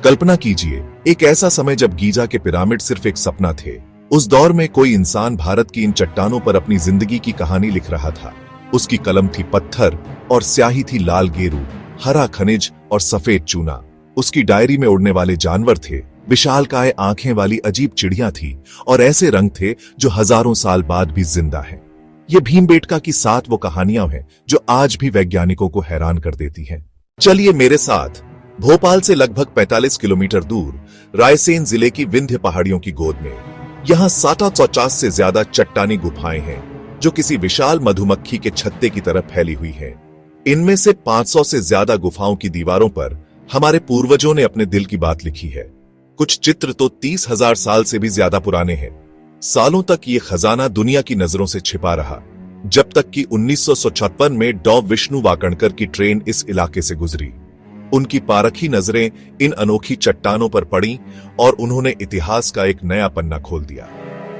कल्पना कीजिए, एक ऐसा समय जब गीजा के पिरामिड सिर्फ एक सपना थे। उस दौर में कोई इंसान भारत की इन चट्टानों पर अपनी जिंदगी की कहानी लिख रहा था। उसकी कलम थी पत्थर और स्याही थी लाल गेरू, हरा खनिज और सफेद चूना। उसकी डायरी में उड़ने वाले जानवर थे, विशालकाय आंखें वाली अजीब चिड़ियां थी और ऐसे रंग थे जो हजारों साल बाद भी जिंदा हैं। ये भीमबेटका की 7 वो कहानियां हैं जो आज भी वैज्ञानिकों को हैरान कर देती हैं। चलिए मेरे साथ भोपाल से लगभग 45 किलोमीटर दूर रायसेन जिले की विंध्य पहाड़ियों की गोद में। यहाँ 750 से ज्यादा चट्टानी गुफाएं हैं जो किसी विशाल मधुमक्खी के छत्ते की तरह फैली हुई हैं। इनमें से 500 से ज्यादा गुफाओं की दीवारों पर हमारे पूर्वजों ने अपने दिल की बात लिखी है। कुछ चित्र तो 30,000 साल से भी ज्यादा पुराने हैं। सालों तक ये खजाना दुनिया की नजरों से छिपा रहा, जब तक कि 1956 में डॉ विष्णु वाकणकर की ट्रेन इस इलाके से गुजरी। उनकी पारखी नजरें इन अनोखी चट्टानों पर पड़ी और उन्होंने इतिहास का एक नया पन्ना खोल दिया।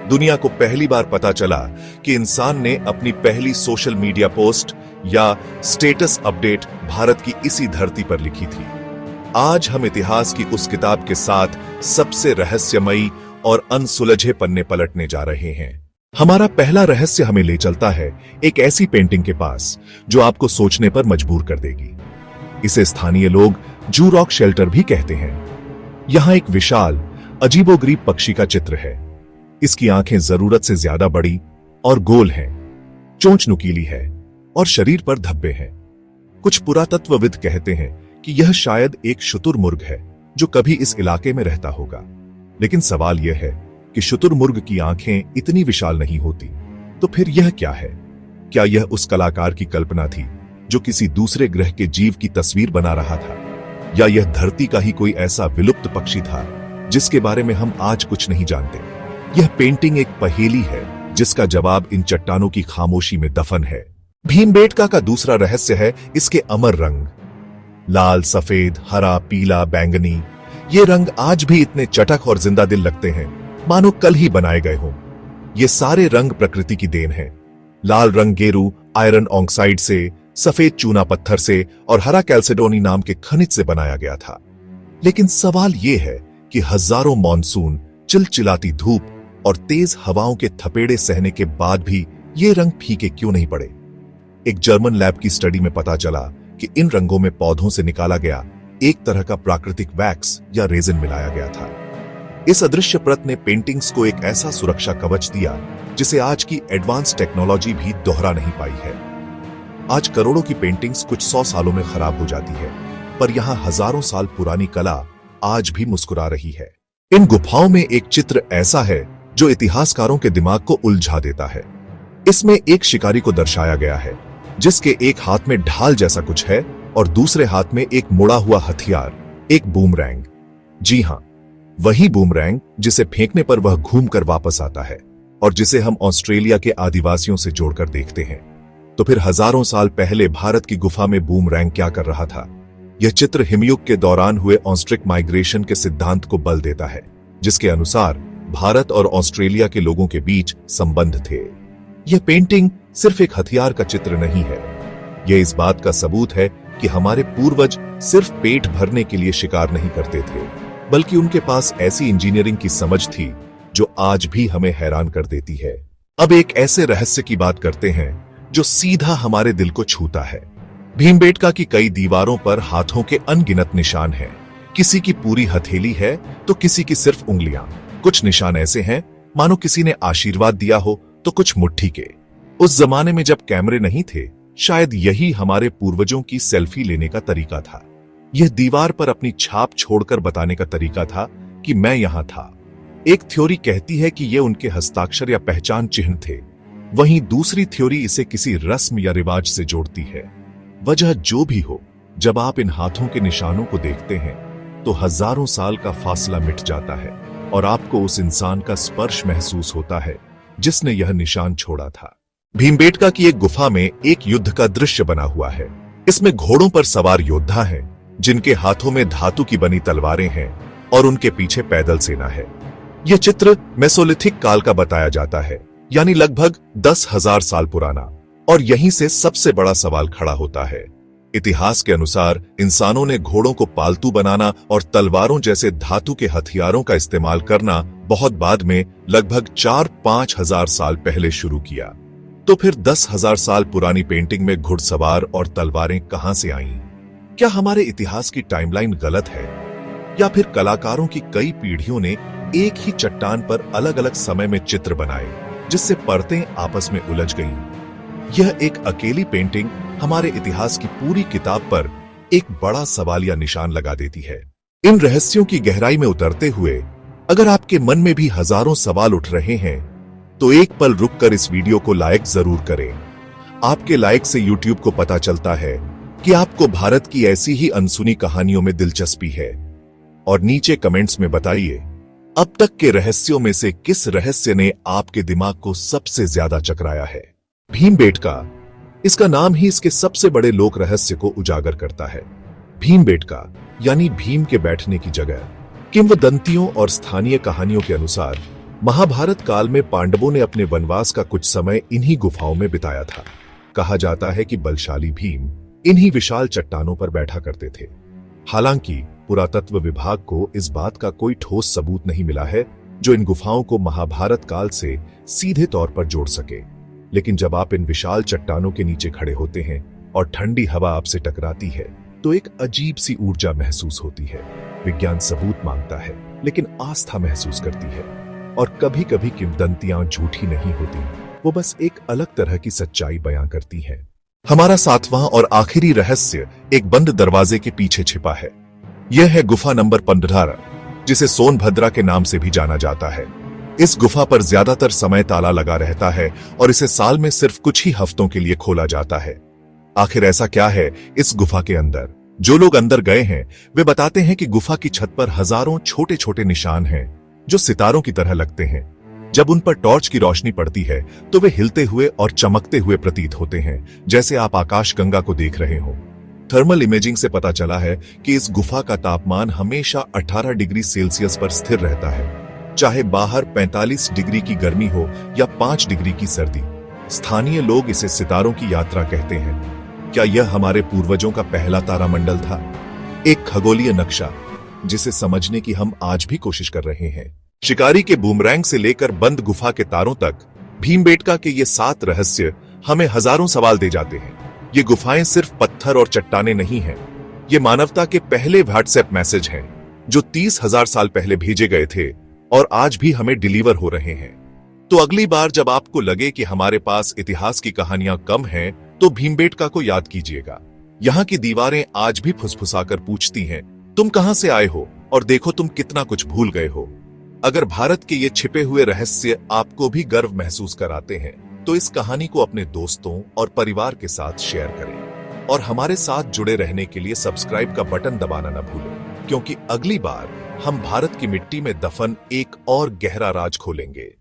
दुनिया को पहली बार पता चला कि इंसान ने अपनी पहली सोशल मीडिया पोस्ट या स्टेटस अपडेट भारत की इसी धरती पर लिखी थी। आज हम इतिहास की उस किताब के साथ सबसे रहस्यमयी और अनसुलझे पन्ने पलटने जा रहे हैं। हमारा पहला रहस्य हमें ले चलता है एक ऐसी पेंटिंग के पास जो आपको सोचने पर मजबूर कर देगी। इसे स्थानीय लोग जू रॉक शेल्टर भी कहते हैं। यहां एक विशाल अजीबोगरीब पक्षी का चित्र है। इसकी आंखें जरूरत से ज्यादा बड़ी और गोल हैं, चोंच नुकीली है और शरीर पर धब्बे हैं। कुछ पुरातत्वविद कहते हैं कि यह शायद एक शुतुरमुर्ग है जो कभी इस इलाके में रहता होगा। लेकिन सवाल यह है कि शुतुरमुर्ग की आंखें इतनी विशाल नहीं होती, तो फिर यह क्या है? क्या यह उस कलाकार की कल्पना थी जो किसी दूसरे ग्रह के जीव की तस्वीर बना रहा था, या यह धरती का ही कोई ऐसा विलुप्त पक्षी था जिसके बारे में हम आज कुछ नहीं जानते? यह पेंटिंग एक पहेली है जिसका जवाब इन चट्टानों की खामोशी में दफन है। भीमबेटका का दूसरा रहस्य है इसके अमर रंग। लाल, सफेद, हरा, पीला, बैंगनी, ये रंग आज भी इतने चटक और जिंदा दिल लगते हैं मानो कल ही बनाए गए हों। ये सारे रंग प्रकृति की देन हैं। लाल रंग गेरू आयरन ऑक्साइड से, सफेद चूना पत्थर से और हरा कैल्सिडोनी नाम के खनिज से बनाया गया था। लेकिन सवाल यह है कि हजारों मॉनसून, चिलचिलाती धूप और तेज हवाओं के थपेड़े सहने के बाद भी ये रंग फीके क्यों नहीं पड़े? एक जर्मन लैब की स्टडी में पता चला कि इन रंगों में पौधों से निकाला गया एक तरह का प्राकृतिक वैक्स या रेजिन मिलाया गया था। इस अदृश्य परत ने पेंटिंग्स को एक ऐसा सुरक्षा कवच दिया जिसे आज की एडवांस टेक्नोलॉजी भी दोहरा नहीं पाई है। आज करोड़ों की पेंटिंग्स कुछ 100 सालों में खराब हो जाती है, पर यहां हजारों साल पुरानी कला आज भी मुस्कुरा रही है। इन गुफाओं में एक चित्र ऐसा है जो इतिहासकारों के दिमाग को उलझा देता है। इसमें एक शिकारी को दर्शाया गया है जिसके एक हाथ में ढाल जैसा कुछ है और दूसरे हाथ में एक मुड़ा हुआ हथियार, एक बूमरैंग। जी हां, वही बूमरैंग जिसे फेंकने पर वह घूमकर वापस आता है और जिसे हम ऑस्ट्रेलिया के आदिवासियों से जोड़कर देखते हैं। तो फिर हजारों साल पहले भारत की गुफा में बूमरैंग क्या कर रहा था? यह चित्र हिमयुग के दौरान हुए ऑस्ट्रिक माइग्रेशन के सिद्धांत को बल देता है, जिसके अनुसार भारत और ऑस्ट्रेलिया के लोगों के बीच संबंध थे। यह पेंटिंग सिर्फ एक हथियार का चित्र नहीं है, यह इस बात का सबूत है कि हमारे पूर्वज सिर्फ पेट भरने के लिए शिकार नहीं करते थे, बल्कि उनके पास ऐसी इंजीनियरिंग की समझ थी जो आज भी हमें हैरान कर देती है। अब एक ऐसे रहस्य की बात करते हैं जो सीधा हमारे दिल को छूता है। भीमबेटका की कई दीवारों पर हाथों के अनगिनत निशान हैं। किसी की पूरी हथेली है तो किसी की सिर्फ उंगलियां। कुछ निशान ऐसे हैं मानो किसी ने आशीर्वाद दिया हो, तो कुछ मुट्ठी के। उस जमाने में जब कैमरे नहीं थे, शायद यही हमारे पूर्वजों की सेल्फी लेने का तरीका था। यह दीवार पर अपनी छाप छोड़कर बताने का तरीका था कि मैं यहां था। एक थ्योरी कहती है कि ये उनके हस्ताक्षर या पहचान चिन्ह थे, वहीं दूसरी थ्योरी इसे किसी रस्म या रिवाज से जोड़ती है। वजह जो भी हो, जब आप इन हाथों के निशानों को देखते हैं तो हजारों साल का फासला मिट जाता है और आपको उस इंसान का स्पर्श महसूस होता है जिसने यह निशान छोड़ा था। भीमबेटका की एक गुफा में एक युद्ध का दृश्य बना हुआ है। इसमें घोड़ों पर सवार योद्धा हैं जिनके हाथों में धातु की बनी तलवारें हैं और उनके पीछे पैदल सेना है। यह चित्र मेसोलिथिक काल का बताया जाता है, यानी लगभग 10,000 साल पुराना। और यहीं से सबसे बड़ा सवाल खड़ा होता है, इतिहास के अनुसार इंसानों ने घोड़ों को पालतू बनाना और तलवारों जैसे धातु के हथियारों का इस्तेमाल करना बहुत बाद में, लगभग 4-5 हजार साल पहले शुरू किया। तो फिर 10,000 साल पुरानी पेंटिंग में घुड़सवार और तलवारें कहां से आईं? क्या हमारे इतिहास की टाइमलाइन गलत है, या फिर कलाकारों की कई पीढ़ियों ने एक ही चट्टान पर अलग अलग समय में चित्र बनाए, जिससे परतें आपस में उलझ गईं? यह एक अकेली पेंटिंग हमारे इतिहास की पूरी किताब पर एक बड़ा सवालिया निशान लगा देती है। इन रहस्यों की गहराई में उतरते हुए अगर आपके मन में भी हजारों सवाल उठ रहे हैं, तो एक पल रुककर इस वीडियो को लाइक जरूर करें। आपके लाइक से YouTube को पता चलता है कि आपको भारत की ऐसी ही अनसुनी कहानियों में दिलचस्पी है। और नीचे कमेंट्स में बताइए, अब तक के रहस्यों में से किस रहस्य ने आपके दिमाग को सबसे ज्यादा चकराया है? भीमबेटका, इसका नाम ही इसके सबसे बड़े लोक रहस्य को उजागर करता है। भीमबेटका यानी भीम के बैठने की जगह। किंवदंतियों और स्थानीय कहानियों के अनुसार महाभारत काल में पांडवों ने अपने वनवास का कुछ समय इन्हीं गुफाओं में बिताया था। कहा जाता है कि बलशाली भीम इन्हीं विशाल चट्टानों पर बैठा करते थे। हालांकि पुरातत्व विभाग को इस बात का कोई ठोस सबूत नहीं मिला है जो इन गुफाओं को महाभारत काल से सीधे तौर पर जोड़ सके। लेकिन जब आप इन विशाल चट्टानों के नीचे खड़े होते हैं और ठंडी हवा आपसे टकराती है, तो एक अजीब सी ऊर्जा महसूस होती है। विज्ञान सबूत मांगता है, लेकिन आस्था महसूस करती है। और कभी कभी किंवदंतियां झूठी नहीं होती, वो बस एक अलग तरह की सच्चाई बयां करती हैं। हमारा 7वां और आखिरी रहस्य एक बंद दरवाजे के पीछे छिपा है। यह है गुफा नंबर 15, जिसे सोनभद्रा के नाम से भी जाना जाता है। इस गुफा पर ज्यादातर समय ताला लगा रहता है और इसे साल में सिर्फ कुछ ही हफ्तों के लिए खोला जाता है। आखिर ऐसा क्या है इस गुफा के अंदर? जो लोग अंदर गए हैं वे बताते हैं कि गुफा की छत पर हजारों छोटे छोटे निशान हैं, जो सितारों की तरह लगते हैं। जब उन पर टॉर्च की रोशनी पड़ती है तो वे हिलते हुए और चमकते हुए प्रतीत होते हैं, जैसे आप आकाशगंगा को देख रहे हो। थर्मल इमेजिंग से पता चला है कि इस गुफा का तापमान हमेशा 18 डिग्री सेल्सियस पर स्थिर रहता है, चाहे बाहर 45 डिग्री की गर्मी हो या 5 डिग्री की सर्दी। स्थानीय लोग इसे सितारों की यात्रा कहते हैं। क्या यह हमारे पूर्वजों का पहला तारामंडल था? एक खगोलीय नक्शा जिसे समझने की हम आज भी कोशिश कर रहे हैं। शिकारी के बूमरैंग से लेकर बंद गुफा के तारों तक, भीमबेटका के ये 7 रहस्य हमें हजारों सवाल दे जाते हैं। ये गुफाएं सिर्फ पत्थर और चट्टाने नहीं हैं, ये मानवता के पहले व्हाट्सएप मैसेज हैं, जो 30,000 साल पहले भेजे गए थे और आज भी हमें डिलीवर हो रहे हैं। तो अगली बार जब आपको लगे कि हमारे पास इतिहास की कहानियां कम हैं, तो भीमबेटका को याद कीजिएगा। यहाँ की दीवारें आज भी फुसफुसाकर पूछती हैं, तुम कहां से आए हो और देखो तुम कितना कुछ भूल गए हो। अगर भारत के ये छिपे हुए रहस्य आपको भी गर्व महसूस कराते हैं, तो इस कहानी को अपने दोस्तों और परिवार के साथ शेयर करें। और हमारे साथ जुड़े रहने के लिए सब्सक्राइब का बटन दबाना न भूलें, क्योंकि अगली बार हम भारत की मिट्टी में दफन एक और गहरा राज खोलेंगे।